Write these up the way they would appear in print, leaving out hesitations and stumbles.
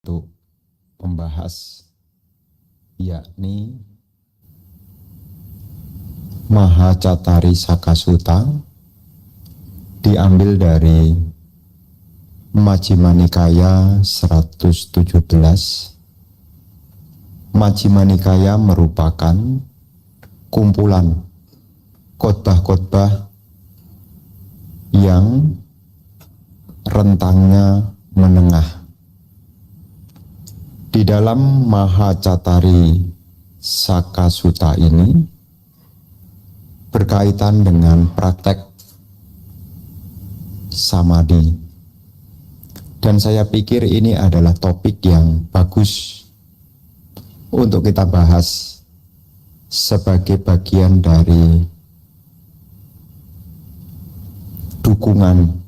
untuk membahas, yakni Mahacatari Sakasuta, diambil dari Majjhima Nikaya 117. Majjhima Nikaya merupakan kumpulan khotbah-khotbah yang rentangnya menengah. Di dalam Mahacatari Sakasuta ini berkaitan dengan praktek samadhi, dan saya pikir ini adalah topik yang bagus untuk kita bahas sebagai bagian dari dukungan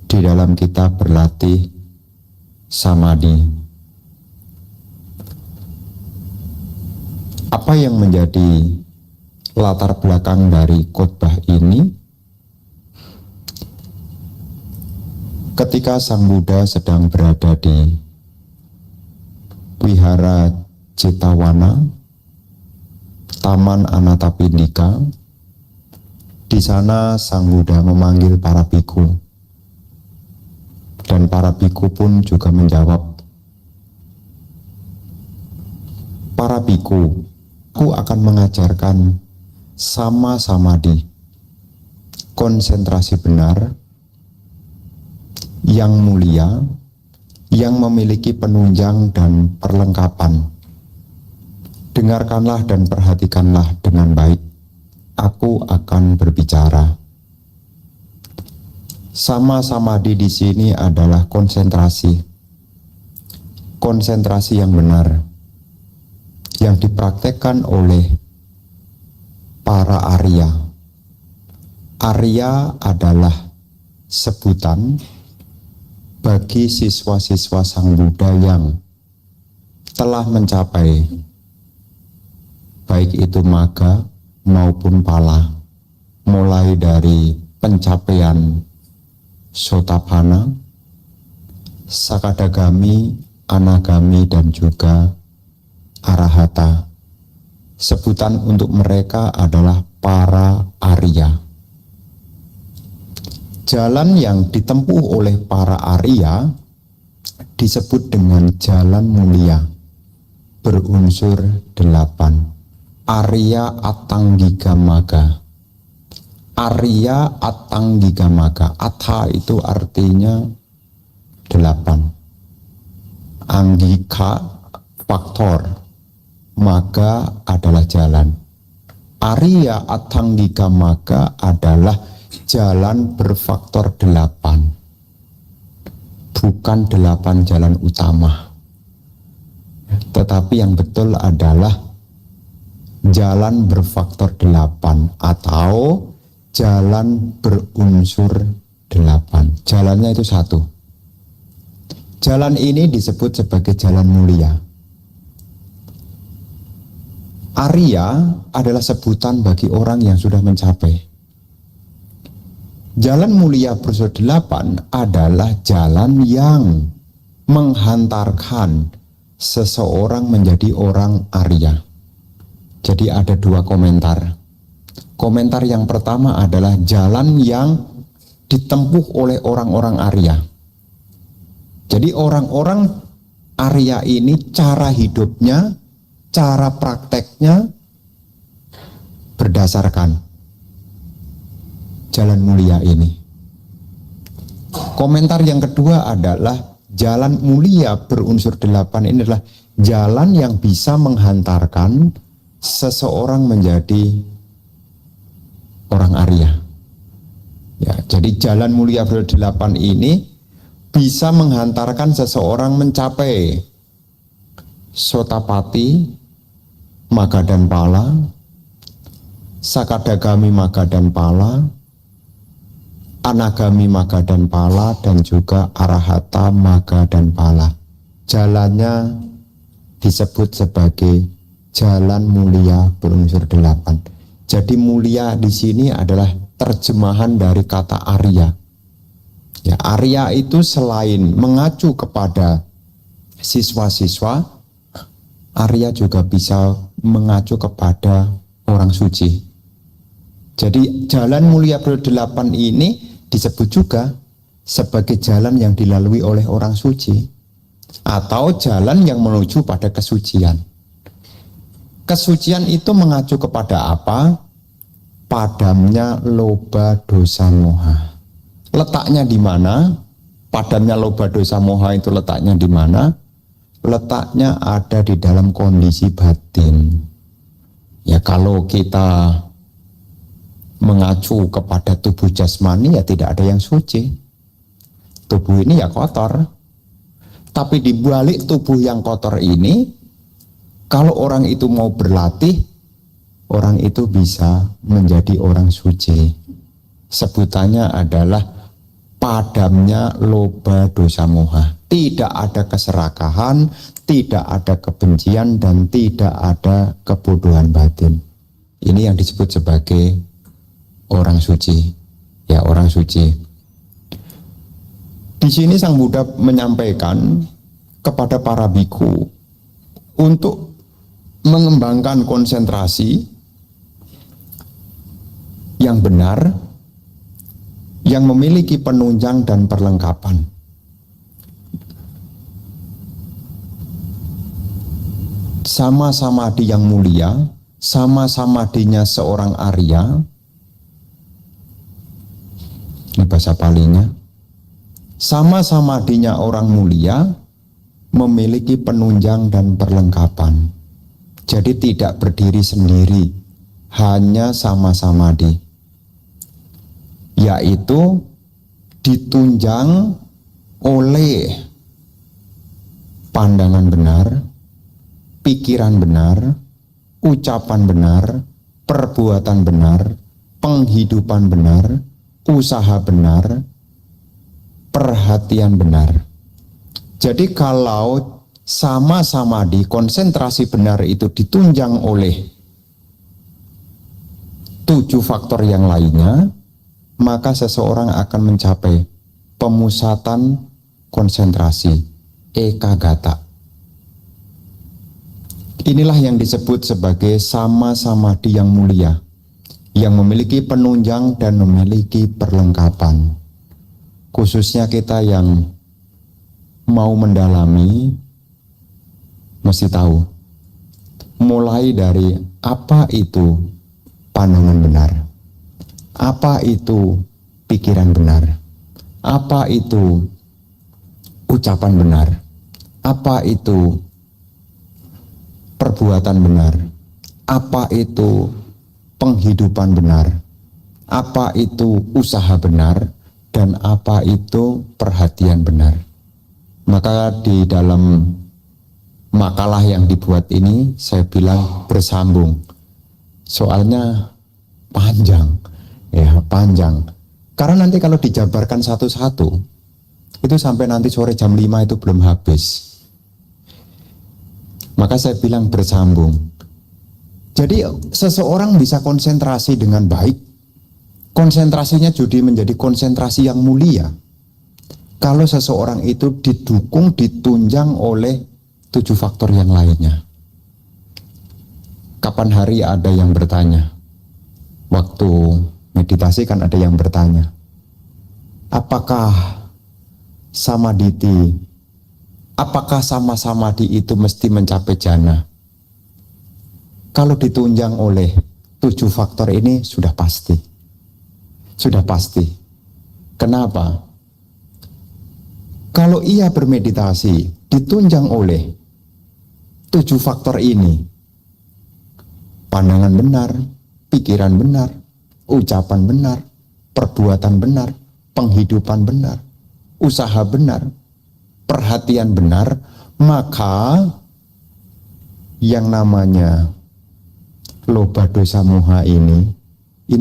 di dalam kita berlatih samadhi. Apa yang menjadi latar belakang dari khotbah ini? Ketika Sang Buddha sedang berada di Wihara Jetavana, Taman Anathapindika, di sana Sang Buddha memanggil para biku, dan para biku pun juga menjawab, "Para biku, aku akan mengajarkan sama samadhi, konsentrasi benar, yang mulia, yang memiliki penunjang dan perlengkapan. Dengarkanlah dan perhatikanlah dengan baik. Aku akan berbicara." Sama samadhi di sini adalah konsentrasi yang benar, yang dipraktekkan oleh para Arya. Arya adalah sebutan bagi siswa-siswa Sang Buddha yang telah mencapai baik itu magga maupun pala, mulai dari pencapaian Sotapanna, Sakadagami, Anagami, dan juga Arahata. Sebutan untuk mereka adalah para Arya. Jalan yang ditempuh oleh para Arya disebut dengan jalan mulia, berunsur 8. Arya Atanggigamagga. Arya Atanggigamagga. Atha itu artinya 8. Anggika faktor, maga adalah jalan. Arya Atanggigamagga adalah jalan berfaktor 8, bukan 8 jalan utama, tetapi yang betul adalah jalan berfaktor 8 atau jalan berunsur 8. Jalannya itu satu. Jalan ini disebut sebagai jalan mulia. Arya adalah sebutan bagi orang yang sudah mencapai. Jalan mulia berunsur 8 adalah jalan yang menghantarkan seseorang menjadi orang Arya. Jadi ada dua komentar. Komentar yang pertama adalah jalan yang ditempuh oleh orang-orang Arya. Jadi orang-orang Arya ini cara hidupnya, cara prakteknya berdasarkan jalan mulia ini. Komentar yang kedua adalah jalan mulia berunsur 8 ini adalah jalan yang bisa menghantarkan seseorang menjadi orang Arya. Ya, jadi jalan mulia berunsur 8 ini bisa menghantarkan seseorang mencapai Sotapati, Magga dan Pala, Sakadagami, Magga dan Pala, Anagami, Magga dan Pala, dan juga Arahata, Magga dan Pala. Jalannya disebut sebagai jalan mulia berunsur 8. Jadi mulia di sini adalah terjemahan dari kata Arya. Ya, Arya itu selain mengacu kepada siswa-siswa Arya juga bisa mengacu kepada orang suci. Jadi jalan mulia berdelapan ini disebut juga sebagai jalan yang dilalui oleh orang suci atau jalan yang menuju pada kesucian. Kesucian itu mengacu kepada apa? Padamnya loba dosa moha. Letaknya di mana? Padamnya loba dosa moha itu letaknya di mana? Letaknya ada di dalam kondisi batin. Ya kalau kita mengacu kepada tubuh jasmani ya tidak ada yang suci. Tubuh ini ya kotor. Tapi di balik tubuh yang kotor ini, kalau orang itu mau berlatih, orang itu bisa menjadi orang suci. Sebutannya adalah padamnya loba dosa moha. Tidak ada keserakahan, tidak ada kebencian, dan tidak ada kebodohan batin. Ini yang disebut sebagai orang suci. Ya, orang suci. Di sini Sang Buddha menyampaikan kepada para biku untuk mengembangkan konsentrasi yang benar, yang memiliki penunjang dan perlengkapan. Sama samadhi yang mulia, sama samadhinya seorang Arya, ini bahasa Palinya, sama samadhinya orang mulia memiliki penunjang dan perlengkapan. Jadi tidak berdiri sendiri, hanya sama samadhi, yaitu ditunjang oleh pandangan benar, pikiran benar, ucapan benar, perbuatan benar, penghidupan benar, usaha benar, perhatian benar. Jadi kalau sama-sama di konsentrasi benar itu ditunjang oleh 7 faktor yang lainnya, maka seseorang akan mencapai pemusatan konsentrasi, ekagata. Inilah yang disebut sebagai sama samadhi yang mulia, yang memiliki penunjang dan memiliki perlengkapan. Khususnya kita yang mau mendalami, mesti tahu mulai dari apa itu pandangan benar, apa itu pikiran benar, apa itu ucapan benar, apa itu perbuatan benar, apa itu penghidupan benar, apa itu usaha benar, dan apa itu perhatian benar. Maka di dalam makalah yang dibuat ini saya bilang bersambung. Soalnya panjang, ya panjang. Karena nanti kalau dijabarkan satu-satu, itu sampai nanti sore jam 5 itu belum habis. Maka saya bilang bersambung. Jadi seseorang bisa konsentrasi dengan baik. Konsentrasinya jadi menjadi konsentrasi yang mulia kalau seseorang itu didukung, ditunjang oleh 7 faktor yang lainnya. Kapan hari ada yang bertanya, waktu meditasi kan ada yang bertanya, apakah samadhi, apakah sama samadhi itu mesti mencapai jana? Kalau ditunjang oleh 7 faktor ini sudah pasti. Sudah pasti. Kenapa? Kalau ia bermeditasi ditunjang oleh 7 faktor ini, pandangan benar, pikiran benar, ucapan benar, perbuatan benar, penghidupan benar, usaha benar, perhatian benar, maka yang namanya loba dosa moha ini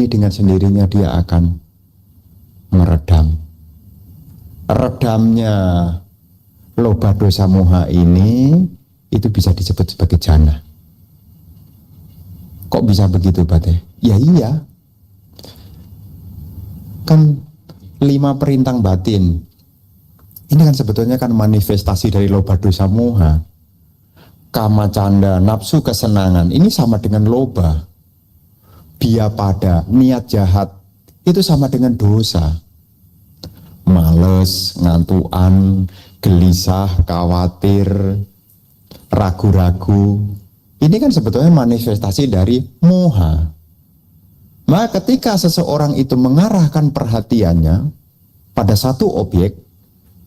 dengan sendirinya dia akan meredam. Redamnya loba dosa moha ini itu bisa disebut sebagai jana. Kok bisa begitu, Bate? Ya iya. Kan 5 perintang batin Ini kan sebetulnya kan manifestasi dari loba dosa moha. Kama canda, nafsu kesenangan, ini sama dengan loba. Biya pada, niat jahat, itu sama dengan dosa. Males, ngantuan, gelisah, khawatir, ragu-ragu. Ini kan sebetulnya manifestasi dari moha. Maka ketika seseorang itu mengarahkan perhatiannya pada satu objek,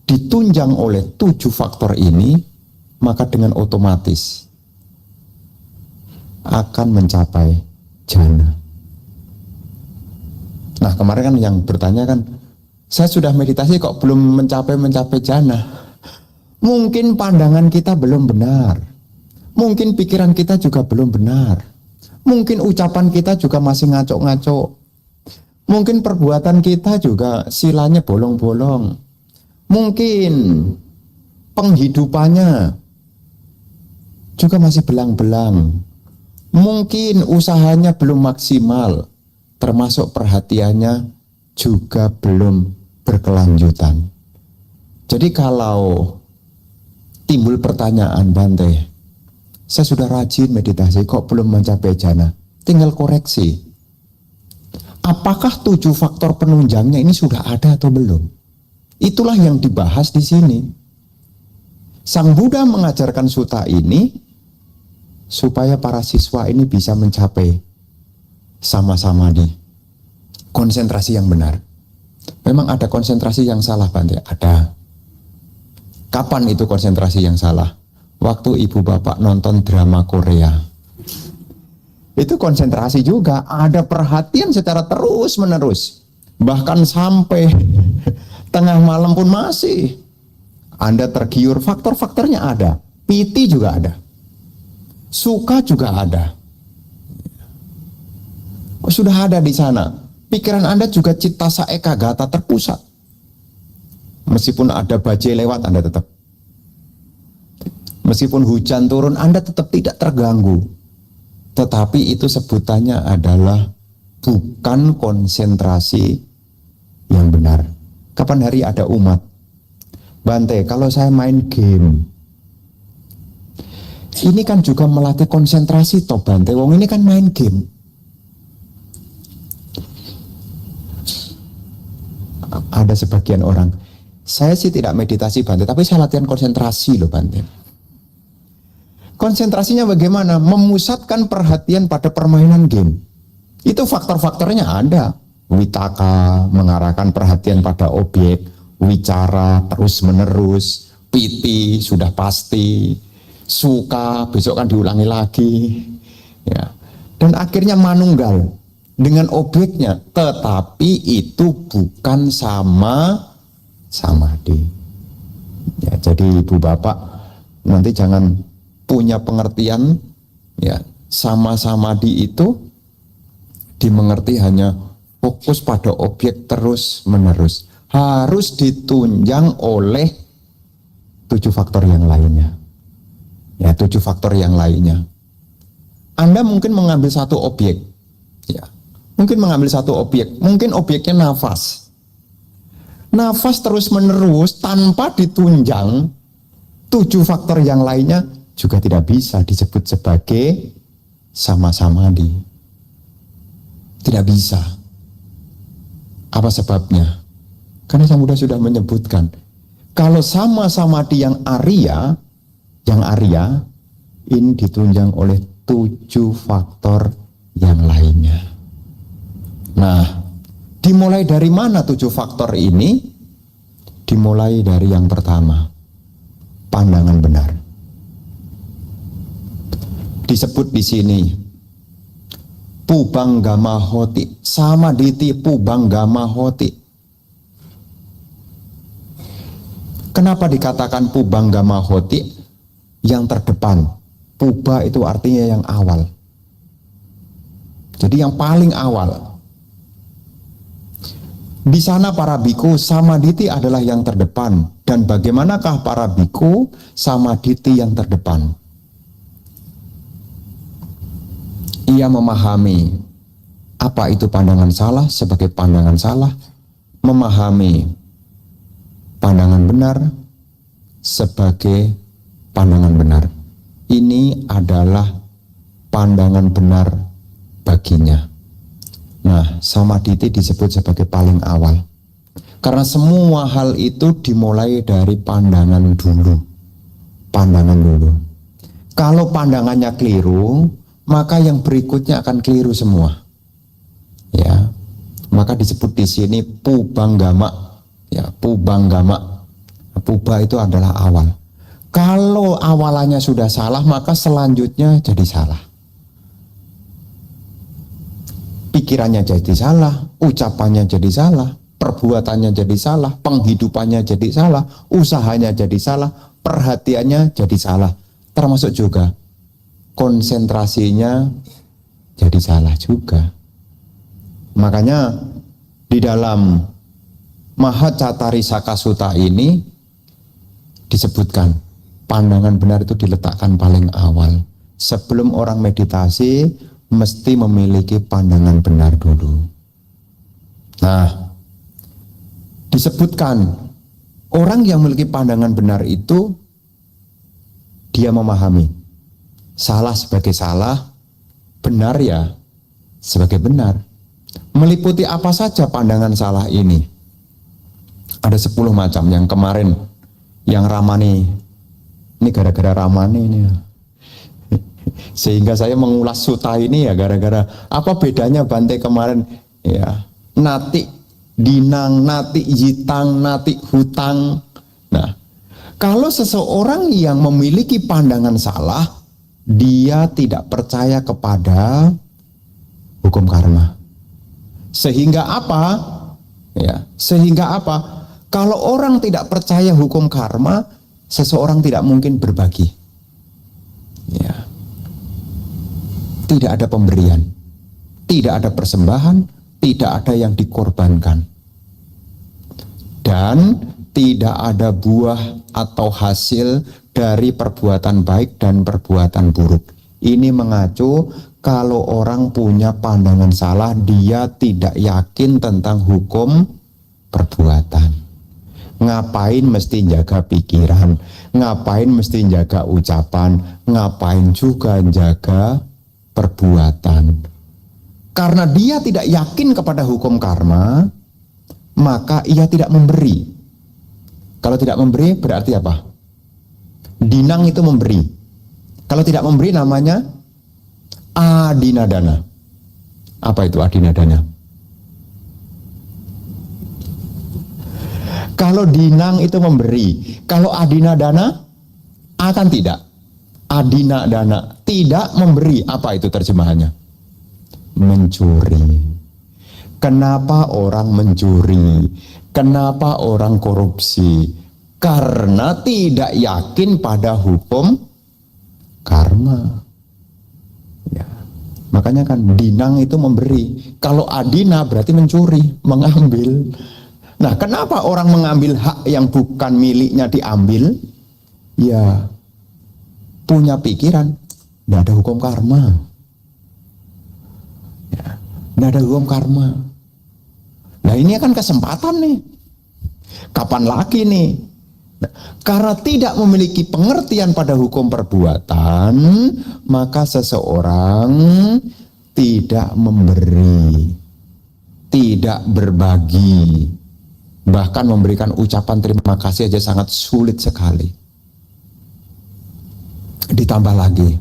ditunjang oleh 7 faktor ini, maka dengan otomatis akan mencapai jana. Nah, kemarin kan yang bertanya kan, saya sudah meditasi kok belum mencapai jana. Mungkin pandangan kita belum benar. Mungkin pikiran kita juga belum benar. Mungkin ucapan kita juga masih ngaco-ngaco. Mungkin perbuatan kita juga silanya bolong-bolong. Mungkin penghidupannya juga masih belang-belang. Mungkin usahanya belum maksimal, termasuk perhatiannya juga belum berkelanjutan. Jadi kalau timbul pertanyaan, Bante, saya sudah rajin meditasi kok belum mencapai jana, tinggal koreksi. Apakah 7 faktor penunjangnya ini sudah ada atau belum? Itulah yang dibahas di sini. Sang Buddha mengajarkan sutta ini supaya para siswa ini bisa mencapai sama-sama di konsentrasi yang benar. Memang ada konsentrasi yang salah, Bante? Ada. Kapan itu konsentrasi yang salah? Waktu ibu bapak nonton drama Korea. Itu konsentrasi juga, ada perhatian secara terus-menerus. Bahkan sampai tengah malam pun masih Anda tergiur, faktor-faktornya ada. Piti juga ada. Suka juga ada. Sudah ada di sana. Pikiran Anda juga citta saeka gata terpusat. Meskipun ada bajai lewat, Anda tetap. Meskipun hujan turun, Anda tetap tidak terganggu. Tetapi itu sebutannya adalah bukan konsentrasi yang benar. Kapan hari ada umat, Bante, kalau saya main game, ini kan juga melatih konsentrasi toh, Bante. Wong ini kan main game. Ada sebagian orang, saya sih tidak meditasi, Bante, tapi saya latihan konsentrasi loh, Bante. Konsentrasinya bagaimana? Memusatkan perhatian pada permainan game. Itu faktor-faktornya ada. Witaka, mengarahkan perhatian pada objek. Wicara, terus-menerus. Piti, sudah pasti. Suka, besok kan diulangi lagi. Ya. Dan akhirnya manunggal dengan objeknya. Tetapi itu bukan samadhi. Ya, jadi ibu bapak nanti jangan punya pengertian ya sama samadhi itu dimengerti hanya fokus pada objek terus menerus, harus ditunjang oleh 7 faktor yang lainnya. Ya, 7 faktor yang lainnya. Anda mungkin mengambil satu objek, ya, mungkin mengambil satu objek, mungkin objeknya nafas. Nafas terus menerus tanpa ditunjang 7 faktor yang lainnya juga tidak bisa disebut sebagai sama-samadhi. Tidak bisa. Apa sebabnya? Karena Sang Buddha sudah menyebutkan, kalau sama-samadhi yang Arya ini ditunjang oleh 7 faktor yang lainnya. Nah, dimulai dari mana 7 faktor ini? Dimulai dari yang pertama, pandangan benar. Disebut di sini Pubanggama hoti, samadhiti pubanggama hoti. Kenapa dikatakan pubanggama hoti? Yang terdepan. Puba itu artinya yang awal. Jadi yang paling awal. Di sana para biku, samadhiti adalah yang terdepan. Dan bagaimanakah para biku samadhiti yang terdepan? Ia memahami apa itu pandangan salah sebagai pandangan salah, memahami pandangan benar sebagai pandangan benar. Ini adalah pandangan benar baginya. Nah, samadhi disebut sebagai paling awal. Karena semua hal itu dimulai dari pandangan dulu. Pandangan dulu. Kalau pandangannya keliru, maka yang berikutnya akan keliru semua. Ya. Maka disebut di sini pubanggama. Ya, pubanggama. Puba itu adalah awal. Kalau awalannya sudah salah, maka selanjutnya jadi salah. Pikirannya jadi salah, ucapannya jadi salah, perbuatannya jadi salah, penghidupannya jadi salah, usahanya jadi salah, perhatiannya jadi salah. Termasuk juga konsentrasinya jadi salah juga. Makanya di dalam Mahacatarisa Sutta ini disebutkan pandangan benar itu diletakkan paling awal. Sebelum orang meditasi mesti memiliki pandangan benar dulu. Nah, disebutkan orang yang memiliki pandangan benar itu dia memahami salah sebagai salah, benar ya sebagai benar. Meliputi apa saja pandangan salah ini? Ada 10 macam. Yang kemarin yang Ramani, ini gara-gara Ramani ini ya. Sehingga saya mengulas sutta ini ya gara-gara apa bedanya Bante kemarin ya, nati dinang, nati yitang, nati hutang. Nah, kalau seseorang yang memiliki pandangan salah, dia tidak percaya kepada hukum karma. Sehingga apa? Ya, sehingga apa? Kalau orang tidak percaya hukum karma, seseorang tidak mungkin berbagi. Ya. Tidak ada pemberian, tidak ada persembahan, tidak ada yang dikorbankan. Dan tidak ada buah atau hasil dari perbuatan baik dan perbuatan buruk. Ini mengacu kalau orang punya pandangan salah, dia tidak yakin tentang hukum perbuatan. Ngapain mesti jaga pikiran, ngapain mesti jaga ucapan, ngapain juga jaga perbuatan. Karena dia tidak yakin kepada hukum karma, maka ia tidak memberi. Kalau tidak memberi berarti apa? Dinang itu memberi. Kalau tidak memberi namanya adinadana. Apa itu adinadana? Kalau dinang itu memberi, kalau adinadana akan tidak. Adinadana tidak memberi. Apa itu terjemahannya? Mencuri. Kenapa orang mencuri? Kenapa orang korupsi? Karena tidak yakin pada hukum karma. Ya. Makanya kan dinang itu memberi. Kalau adina berarti mencuri, mengambil. Nah, kenapa orang mengambil hak yang bukan miliknya diambil? Ya, punya pikiran, tidak ada hukum karma. Ya, tidak ada hukum karma. Nah, ini kan kesempatan nih. Kapan lagi nih? Nah, karena tidak memiliki pengertian pada hukum perbuatan, maka seseorang tidak memberi, tidak berbagi. Bahkan memberikan ucapan terima kasih aja sangat sulit sekali. Ditambah lagi,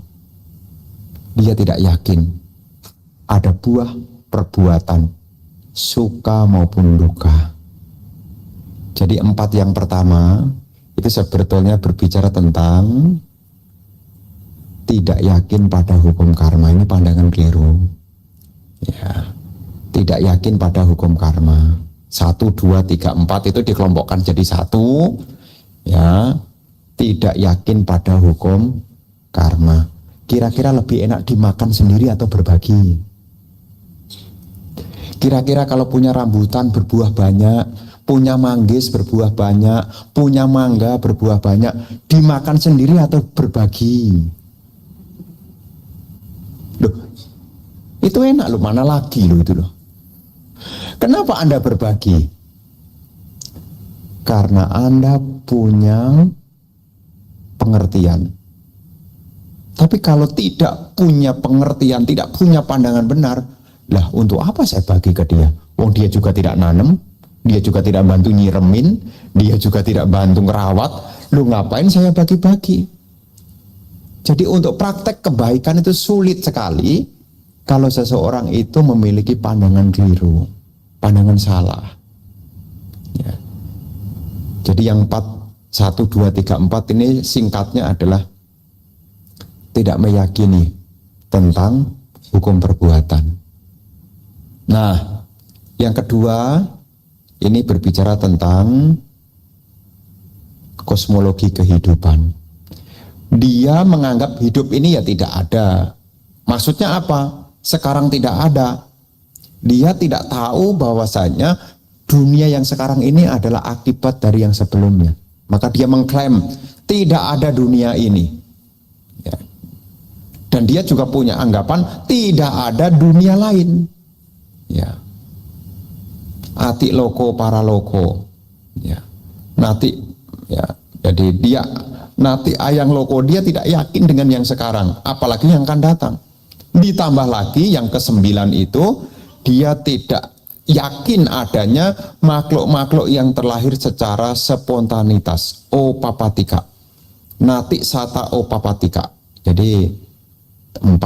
dia tidak yakin ada buah perbuatan, suka maupun duka. Jadi 4 yang pertama itu sebetulnya berbicara tentang tidak yakin pada hukum karma. Ini pandangan keliru. Ya, tidak yakin pada hukum karma. 1, 2, 3, 4 itu dikelompokkan jadi 1. Ya, tidak yakin pada hukum karma. Kira-kira lebih enak dimakan sendiri atau berbagi? Kira-kira kalau punya rambutan berbuah banyak, punya manggis berbuah banyak, punya mangga berbuah banyak, dimakan sendiri atau berbagi? Loh, itu enak loh, mana lagi loh itu loh. Kenapa Anda berbagi? karena Anda punya pengertian. Tapi kalau tidak punya pengertian, tidak punya pandangan benar, lah untuk apa saya bagi ke dia? Wong dia juga tidak nanam, dia juga tidak bantu nyiremin, dia juga tidak bantu ngerawat. Lu ngapain saya bagi-bagi? Jadi untuk praktek kebaikan itu sulit sekali kalau seseorang itu memiliki pandangan keliru, pandangan salah. Ya. Jadi yang 1, 2, 3, 4 ini singkatnya adalah tidak meyakini tentang hukum perbuatan. Nah, yang kedua ini berbicara tentang kosmologi kehidupan. Dia menganggap hidup ini ya tidak ada. Maksudnya apa? Sekarang tidak ada. Dia tidak tahu bahwasanya dunia yang sekarang ini adalah akibat dari yang sebelumnya. Maka dia mengklaim tidak ada dunia ini. Ya. Dan dia juga punya anggapan tidak ada dunia lain. Ya. Ati loko para loko. Ya. Nanti ya. Jadi dia nanti ayang loko, dia tidak yakin dengan yang sekarang, apalagi yang akan datang. Ditambah lagi yang ke-9 itu, dia tidak yakin adanya makhluk-makhluk yang terlahir secara spontanitas, opapatika. Nati sata opapatika. Jadi 4,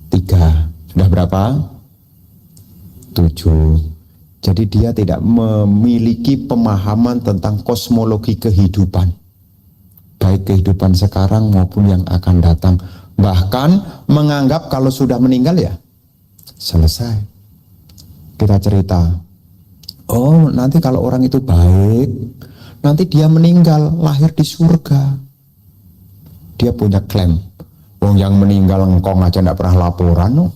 3, sudah berapa? 7. Jadi dia tidak memiliki pemahaman tentang kosmologi kehidupan, baik kehidupan sekarang maupun yang akan datang. Bahkan menganggap kalau sudah meninggal ya selesai. Kita cerita, oh nanti kalau orang itu baik, nanti dia meninggal lahir di surga. Dia punya klaim, wong yang meninggal engkong aja tidak pernah laporan. No?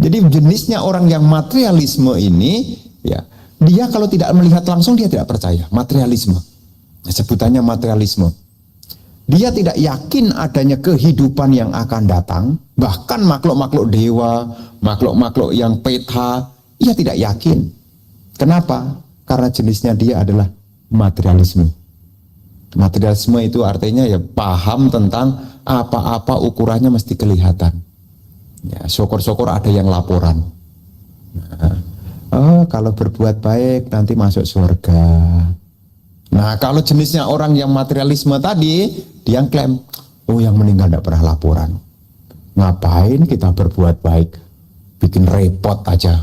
Jadi jenisnya orang yang materialisme ini, ya, dia kalau tidak melihat langsung dia tidak percaya. Materialisme, sebutannya materialisme. Dia tidak yakin adanya kehidupan yang akan datang, bahkan makhluk-makhluk dewa, makhluk-makhluk yang peta, ia tidak yakin. Kenapa? Karena jenisnya dia adalah materialisme. Materialisme itu artinya ya paham tentang apa-apa ukurannya mesti kelihatan. Ya, syukur-syukur ada yang laporan. Nah, oh kalau berbuat baik nanti masuk surga. Nah kalau jenisnya orang yang materialisme tadi, dia klaim, oh yang meninggal tidak pernah laporan. Ngapain kita berbuat baik, bikin repot aja.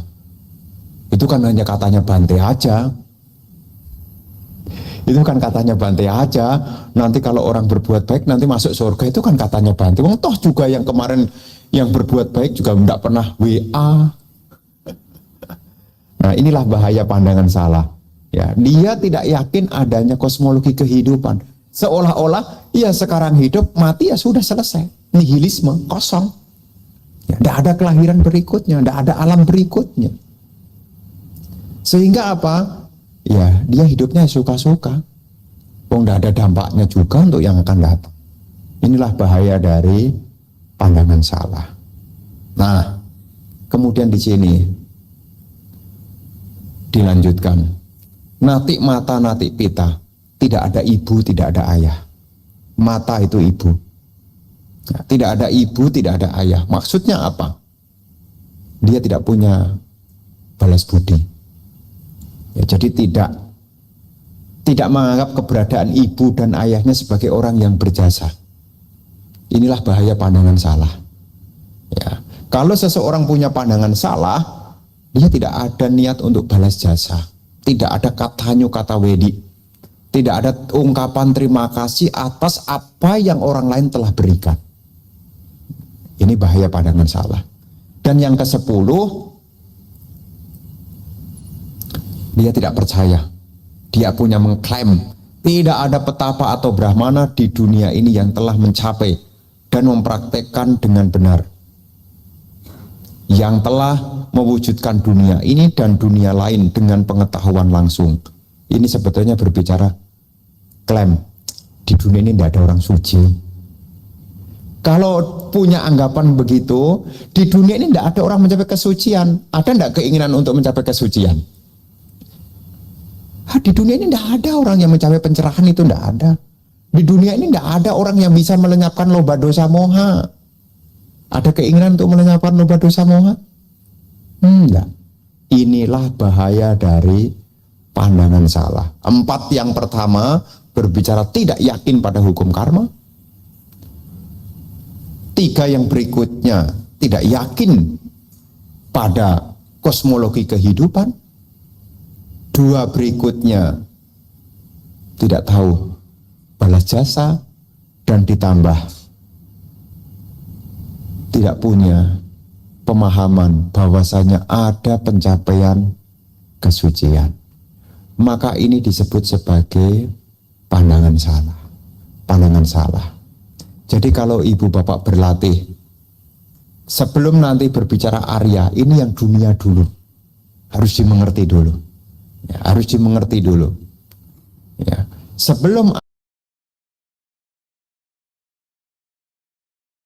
Itu kan hanya katanya Bante aja. Itu kan katanya Bante aja. Nanti kalau orang berbuat baik nanti masuk surga, itu kan katanya Bante. Wong toh juga yang kemarin yang berbuat baik juga tidak pernah WA. Nah inilah bahaya pandangan salah. Ya, dia tidak yakin adanya kosmologi kehidupan. Seolah-olah ya sekarang hidup, mati ya sudah selesai. Nihilisme, kosong. Ya, tidak ada kelahiran berikutnya, tidak ada alam berikutnya. Sehingga apa? Ya dia hidupnya suka-suka. Tidak ada dampaknya juga untuk yang akan datang. Inilah bahaya dari pandangan salah. Nah, kemudian di sini dilanjutkan. Nati mata nati pita. Tidak ada ibu, tidak ada ayah. Mata itu ibu. Nah, tidak ada ibu, tidak ada ayah. Maksudnya apa? Dia tidak punya balas budi. Ya, jadi tidak menganggap keberadaan ibu dan ayahnya sebagai orang yang berjasa. Inilah bahaya pandangan salah. Ya. Kalau seseorang punya pandangan salah, dia tidak ada niat untuk balas jasa. Tidak ada katanya kata wedi. Tidak ada ungkapan terima kasih atas apa yang orang lain telah berikan. Ini bahaya pandangan salah. Dan yang ke-10, dia tidak percaya. Dia punya mengklaim tidak ada petapa atau brahmana di dunia ini yang telah mencapai dan mempraktekkan dengan benar, yang telah mewujudkan dunia ini dan dunia lain dengan pengetahuan langsung. Ini sebetulnya berbicara klaim di dunia ini tidak ada orang suci. Kalau punya anggapan begitu, di dunia ini tidak ada orang mencapai kesucian. Ada tidak keinginan untuk mencapai kesucian? Di dunia ini tidak ada orang yang mencapai pencerahan, itu tidak ada. Di dunia ini tidak ada orang yang bisa melenyapkan lobah dosa moha. Ada keinginan untuk melenyapkan lobah dosa moha? Enggak. Inilah bahaya dari pandangan salah. 4 yang pertama berbicara tidak yakin pada hukum karma. 3 yang berikutnya tidak yakin pada kosmologi kehidupan. 2 berikutnya tidak tahu balas jasa, dan ditambah tidak punya pemahaman bahwasanya ada pencapaian kesucian. Maka ini disebut sebagai pandangan salah. Pandangan salah. Jadi kalau ibu bapak berlatih, sebelum nanti berbicara Arya, ini yang dunia dulu. Harus dimengerti dulu. Ya, harus dimengerti dulu. Ya, sebelum